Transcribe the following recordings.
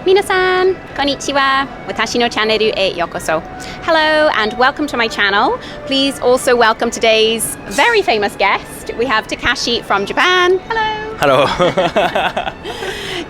皆さん、こんにちは。私のチャンネルへようこそ. Hello and welcome to my channel. Please also welcome today's very famous guest. We have Takashii from Japan. Hello.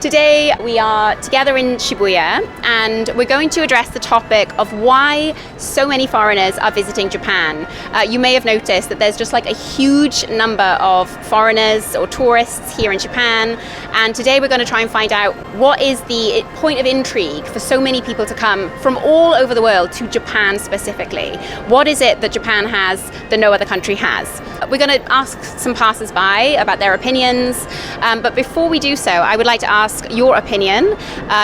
Today we are together in Shibuya and we're going to address the topic of why so many foreigners are visiting Japan. You may have noticed that there's just like a huge number of foreigners or tourists here in Japan, and today we're going to try and find out what is the point of intrigue for so many people to come from all over the world to Japan specifically. What is it that Japan has that no other country has? We're going to ask some passers-by about their opinions, but before we do so, I would like to ask your opinion.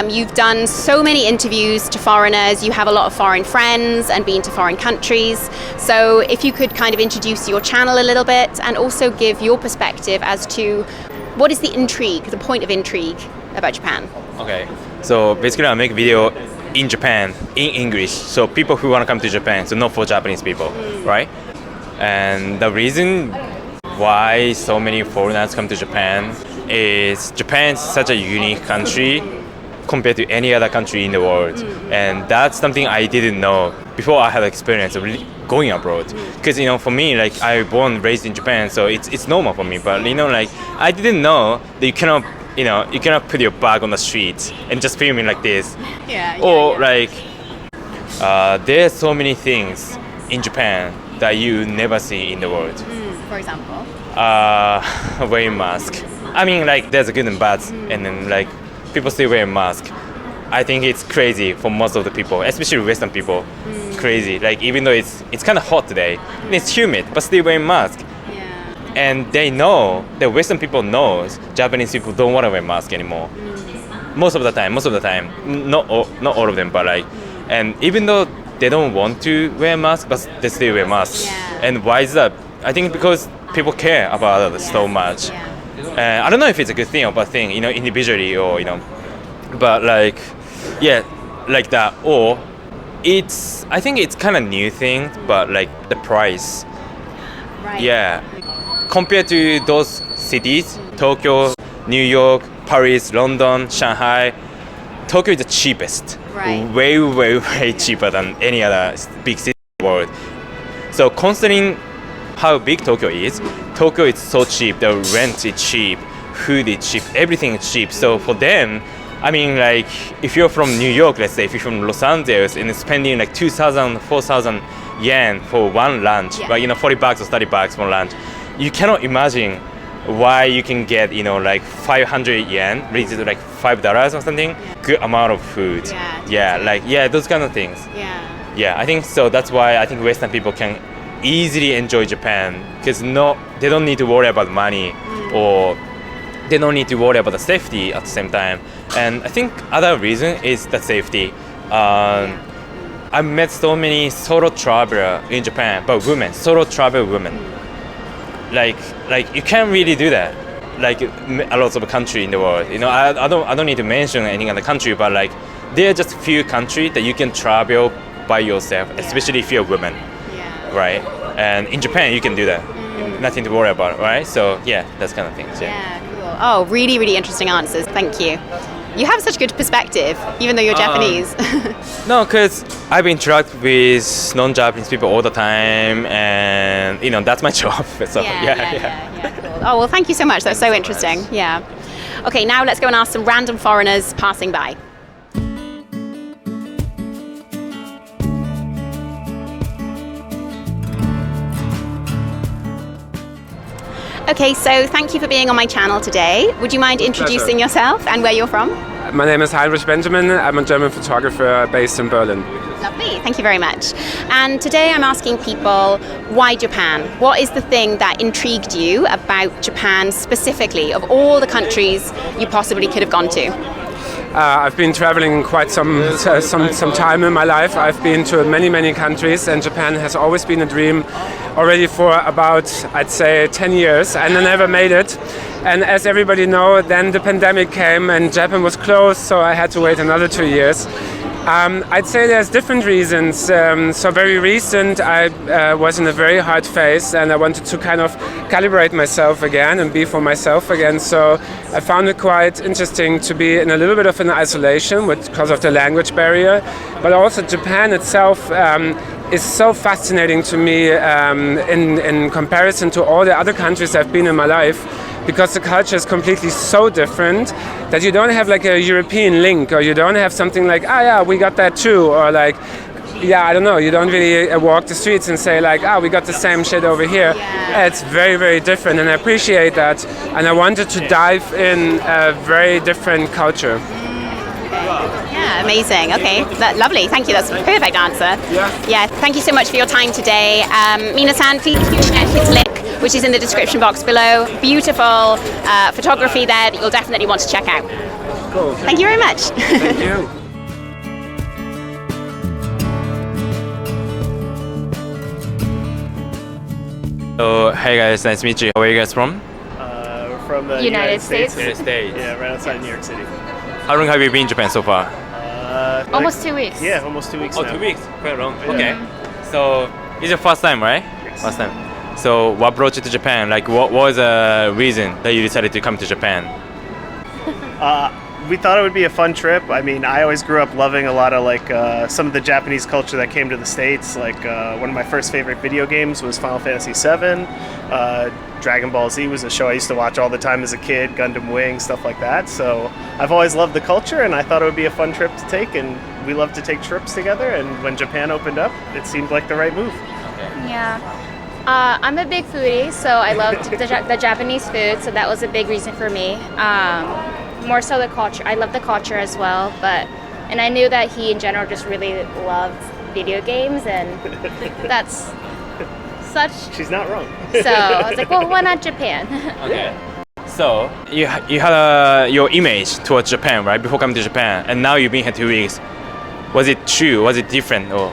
You've done so many interviews to foreigners, you have a lot of foreign friends and been to foreign countries, so if you could kind of introduce your channel a little bit and also give your perspective as to what is the intrigue, the point of intrigue about Japan. Okay, so basically I make video in Japan in English, so people who want to come to Japan, so not for Japanese people, right? And the reason why so many foreigners come to Japan is Japan is such a unique country compared to any other country in the world, and that's something I didn't know before I had experience of going abroad. Because for me, like I born and raised in Japan, so it's normal for me. But like I didn't know that you cannot put your bag on the street and just filming like this. Like there's so many things in Japan that you never see in the world. For example? Wearing mask. I mean, like there's a good and bad, and then like people still wear mask. I think it's crazy for most of the people, especially Western people. Crazy. Like even though it's kind of hot today, and it's humid, but still wearing mask. And they know, the Western people knows Japanese people don't want to wear mask anymore. Most of the time, not all of them, but like, and even though they don't want to wear mask, but they still wear mask. And why is that? I think because people care about others so much. I don't know if it's a good thing or bad thing, individually or but like, like that. Or I think it's kind of new thing, but like the price. Right. Compared to those cities, Tokyo, New York, Paris, London, Shanghai, Tokyo is the cheapest. Right. Way, way, way cheaper than any other big city in the world. So considering how big Tokyo is so cheap. The rent is cheap, food is cheap, everything is cheap. So for them, I mean, like if you're from New York, let's say, if you're from Los Angeles and spending like 2,000, 4,000 yen for one lunch, like $40 or $30 for lunch, you cannot imagine why you can get like 500 yen, which is like $5 or something, good amount of food. Those kind of things. I think so. That's why I think Western people can easily enjoy Japan, because they don't need to worry about money or they don't need to worry about the safety at the same time. And I think other reason is the safety. I met so many solo traveler in Japan, but solo travel women. Like you can't really do that. Like a lot of country in the world. I don't need to mention any other country, but like there are just few countries that you can travel by yourself, especially if you're a woman. Right? And in Japan, you can do that. Nothing to worry about, right? So that's kind of things. Cool. Oh, really, really interesting answers. Thank you. You have such good perspective, even though you're Japanese. No, because I've interacted with non-Japanese people all the time, and that's my job. So Cool. Oh, well, thank you so much. That's so interesting. Okay, now let's go and ask some random foreigners passing by. Okay, so thank you for being on my channel today. Would you mind introducing yourself and where you're from? My name is Heinrich Benjamin. I'm a German photographer based in Berlin. Lovely, thank you very much. And today I'm asking people, why Japan? What is the thing that intrigued you about Japan specifically, of all the countries you possibly could have gone to? I've been traveling quite some time in my life. I've been to many countries, and Japan has always been a dream already for about, I'd say, 10 years, and I never made it. And as everybody knows, then the pandemic came and Japan was closed, so I had to wait another 2 years. I'd say there's different reasons. So very recent, I was in a very hard phase and I wanted to kind of calibrate myself again and be for myself again. So I found it quite interesting to be in a little bit of an isolation because of the language barrier. But also Japan itself is so fascinating to me in comparison to all the other countries I've been in my life, because the culture is completely so different that you don't have like a European link, or you don't have something like, ah yeah, we got that too, or like, yeah, I don't know, you don't really walk the streets and say like, ah, we got the same shit over here. Yeah. It's very, very different, and I appreciate that, and I wanted to dive in a very different culture. Yeah, amazing. Okay, lovely. Thank you. That's a perfect answer. Yeah. Thank you so much for your time today. Mina-san, please check his link, which is in the description box below. Beautiful photography there that you'll definitely want to check out. Cool. Thank you very much. Thank you. So, hey guys, nice to meet you. Where are you guys from? We're from the United States. United States. Yeah, right outside New York City. How long have you been in Japan so far? Almost 2 weeks. Yeah, almost 2 weeks Oh, now. 2 weeks. Quite long. Okay. So, it's your first time, right? Yes. First time. So, what brought you to Japan? Like, what was the reason that you decided to come to Japan? We thought it would be a fun trip. I mean, I always grew up loving a lot of like some of the Japanese culture that came to the States. Like one of my first favorite video games was Final Fantasy VII. Dragon Ball Z was a show I used to watch all the time as a kid, Gundam Wing, stuff like that. So I've always loved the culture, and I thought it would be a fun trip to take, and we love to take trips together, and when Japan opened up, it seemed like the right move. Yeah. I'm a big foodie, so I loved the Japanese food, so that was a big reason for me. More so the culture. I love the culture as well, and I knew that he in general just really loved video games, and that's such. She's not wrong. So I was like, well, why not Japan? Okay. So, you had your image towards Japan, right? Before coming to Japan, and now you've been here 2 weeks. Was it true? Was it different? Or?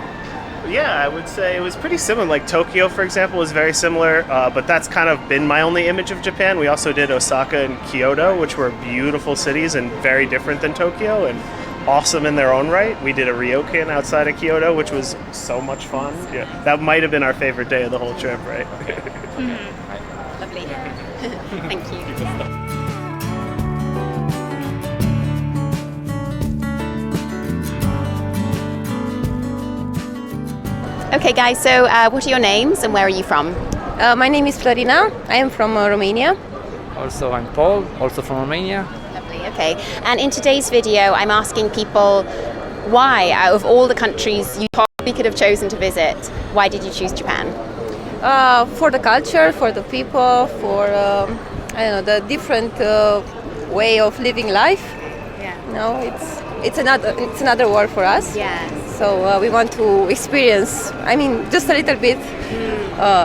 Yeah, I would say it was pretty similar. Like Tokyo, for example, was very similar, but that's kind of been my only image of Japan. We also did Osaka and Kyoto, which were beautiful cities and very different than Tokyo and awesome in their own right. We did a ryokan outside of Kyoto, which was so much fun. Yeah, that might have been our favorite day of the whole trip, right? Lovely. Thank you. Okay, guys, so what are your names and where are you from? My name is Florina. I am from Romania. Also, I'm Paul, also from Romania. Lovely, okay. And in today's video, I'm asking people why, out of all the countries you probably could have chosen to visit, why did you choose Japan? For the culture, for the people, for I don't know, the different way of living life. Yeah. No, it's another world for us. Yes. So we want to experience. I mean, just a little bit.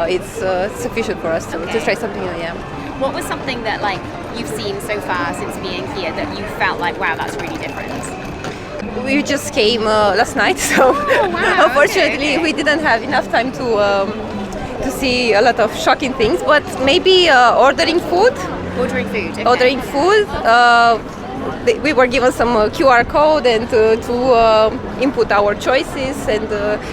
It's sufficient for us to try something new. Yeah. What was something that like you've seen so far since being here that you felt like, wow, that's really different? We just came last night, so wow, unfortunately okay. we didn't have enough time to see a lot of shocking things. But maybe ordering food. Ordering food. Okay. Ordering food. We were given some QR code and to input our choices, and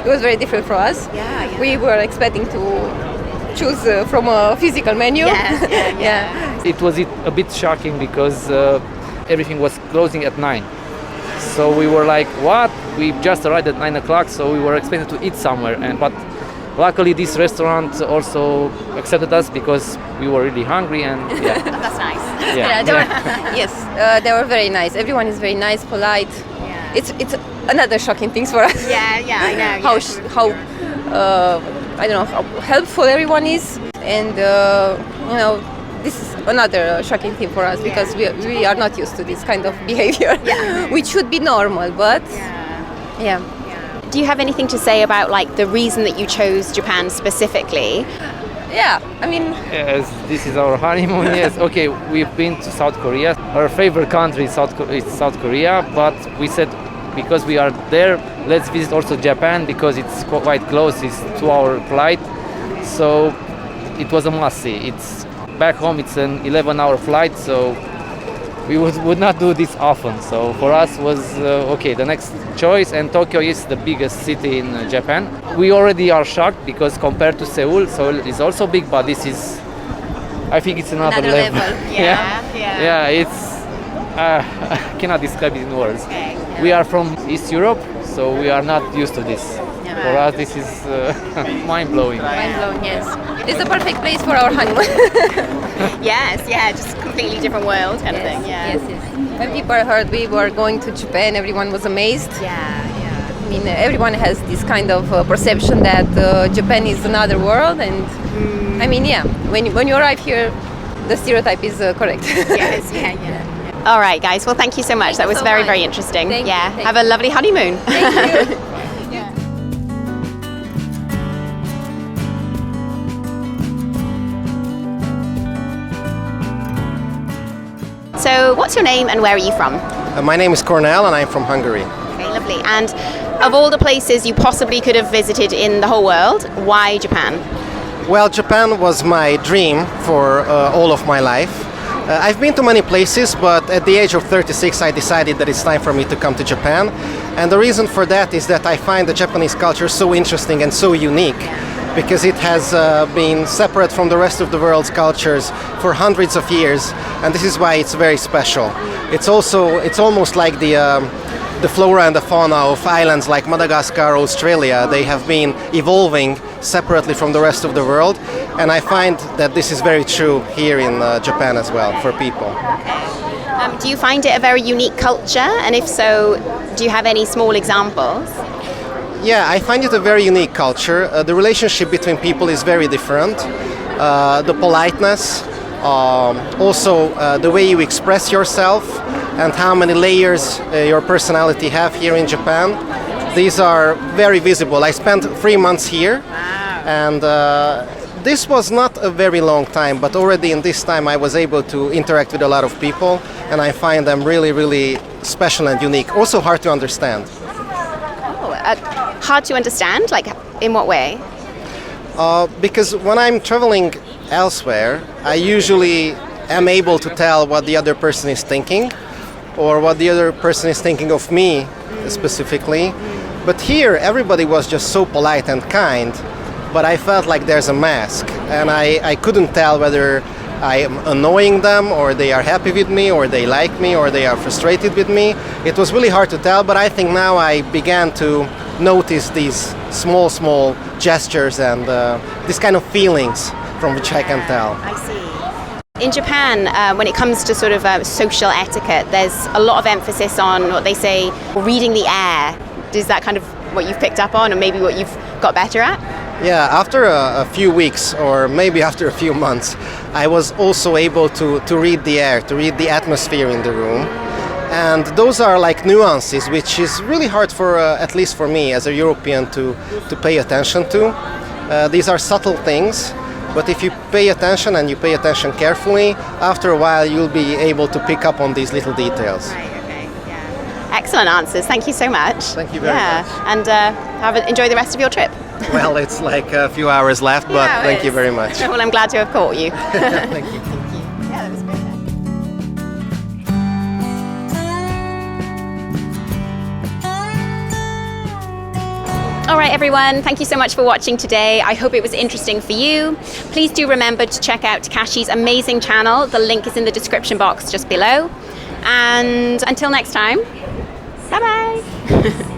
it was very different for us. Yeah. We were expecting to choose from a physical menu. Yes, yeah. It was a bit shocking because everything was closing at 9. So we were like, what? We just arrived at 9 o'clock, so we were expecting to eat somewhere. But luckily this restaurant also accepted us because we were really hungry, and yeah. That's nice. Yeah, yes, they were very nice. Everyone is very nice, polite. Yeah. It's another shocking thing for us. Yeah, I know. how I don't know how helpful everyone is, and this is another shocking thing for us because we are not used to this kind of behavior, which should be normal, but yeah. Do you have anything to say about like the reason that you chose Japan specifically? Yeah, I mean, Yes, this is our honeymoon. Yes, okay, we've been to South Korea. Our favorite country is South Korea, but we said because we are there, let's visit also Japan because it's quite close. It's 2-hour flight, so it was a must-see. It's back home. It's an 11-hour flight, so we would not do this often. So for us was okay, the next choice, and Tokyo is the biggest city in Japan. We already are shocked because compared to Seoul is also big, but this is, I think it's another level. Yeah, it's I cannot describe it in words. Okay, yeah. We are from East Europe, so we are not used to this. For us, this is mind-blowing. Mind-blowing, yes. It's the perfect place for our honeymoon. Yes, yeah, just completely different world kind of thing. Yeah. Yes, yes. When people heard we were going to Japan, everyone was amazed. Yeah, yeah. I mean, everyone has this kind of perception that Japan is another world, and I mean, yeah, when you arrive here, the stereotype is correct. Yes, yeah, yeah. All right, guys. Well, thank you so much. That was so very, much. very interesting. Thank you, yeah. thank Have a lovely honeymoon. Thank you. So, what's your name and where are you from? My name is Cornel and I'm from Hungary. Okay, lovely. And of all the places you possibly could have visited in the whole world, why Japan? Well, Japan was my dream for all of my life. I've been to many places, but at the age of 36 I decided that it's time for me to come to Japan. And the reason for that is that I find the Japanese culture so interesting and so unique, because it has been separate from the rest of the world's cultures for hundreds of years, and this is why it's very special. It's almost like the flora and the fauna of islands like Madagascar, Australia. They have been evolving separately from the rest of the world, and I find that this is very true here in Japan as well for people. Do you find it a very unique culture? And if so, do you have any small examples? Yeah, I find it a very unique culture. The relationship between people is very different. The politeness, also the way you express yourself, and how many layers your personality have here in Japan. These are very visible. I spent 3 months here, and this was not a very long time, but already in this time I was able to interact with a lot of people, and I find them really, really special and unique. Also hard to understand. Hard to understand? Like, in what way? Because when I'm traveling elsewhere, I usually am able to tell what the other person is thinking, or what the other person is thinking of me specifically. But here, everybody was just so polite and kind, but I felt like there's a mask, and I couldn't tell whether I am annoying them, or they are happy with me, or they like me, or they are frustrated with me. It was really hard to tell, but I think now I began to notice these small gestures and these kind of feelings from which I can tell. I see. In Japan, when it comes to sort of social etiquette, there's a lot of emphasis on what they say, reading the air. Is that kind of what you've picked up on, or maybe what you've got better at? Yeah, after a few weeks, or maybe after a few months, I was also able to read the air, to read the atmosphere in the room. And those are like nuances, which is really hard for, at least for me as a European, to pay attention to. These are subtle things, but if you pay attention and you pay attention carefully, after a while you'll be able to pick up on these little details. Right, okay, yeah. Excellent answers, thank you so much. Thank you very much. And enjoy the rest of your trip. Well, it's like a few hours left, but Yeah, thank you very much. Well, I'm glad to have caught you. Thank you. Yeah, that was great. All right, everyone, thank you so much for watching today. I hope it was interesting for you. Please do remember to check out Takashii's amazing channel. The link is in the description box just below. And until next time, bye-bye.